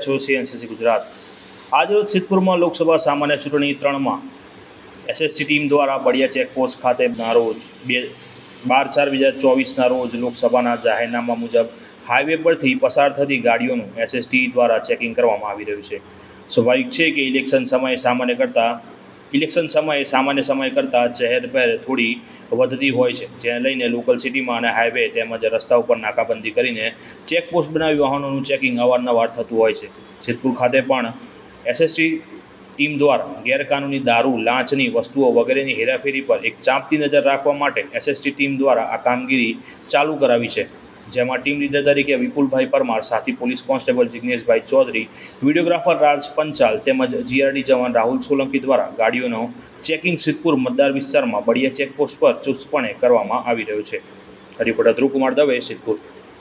રહ્યા છો CNCC ગુજરાત। આજરોજ સિદ્ધપુરમાં લોકસભા સામાન્ય ચૂંટણી 3માં SST ટીમ દ્વારા બળિયા ચેકપોસ્ટ ખાતેના રોજ 12/4/2024ના રોજ લોકસભાના જાહેરનામા મુજબ હાઈવે પરથી પસાર થતી ગાડીઓનું SST દ્વારા ચેકિંગ કરવામાં આવી રહ્યું છે। સ્વાભાવિક છે કે ઇલેક્શન સમયે સામાન્ય સમય કરતાં ચહેરપહેર થોડી વધતી હોય છે, જેને લઈને લોકલ સિટીમાં અને હાઈવે તેમજ રસ્તા ઉપર નાકાબંધી કરીને ચેકપોસ્ટ બનાવી વાહનોનું ચેકિંગ અવારનવાર થતું હોય છે। સિદ્ધપુર ખાતે પણ SST ટીમ દ્વારા ગેરકાનૂની દારૂ, લાંચની વસ્તુઓ વગેરેની હેરાફેરી પર એક ચાંપતી નજર રાખવા માટે SST ટીમ દ્વારા આ કામગીરી ચાલુ કરાવી છે, જેમાં ટીમ લીડર તરીકે વિપુલભાઈ પરમાર, સાથી પોલીસ કોન્સ્ટેબલ જિગ્નેશભાઈ ચૌધરી, વિડીયોગ્રાફર રાજ પંચાલ તેમજ GRD જવાન રાહુલ સોલંકી દ્વારા ગાડીઓનો ચેકિંગ સિદ્ધપુર મતદાર વિસ્તારમાં બળિયા ચેકપોસ્ટ પર ચુસ્તપણે કરવામાં આવી રહ્યું છે। રિપોર્ટર ધ્રુવ કુમાર દવે, સિદ્ધપુર।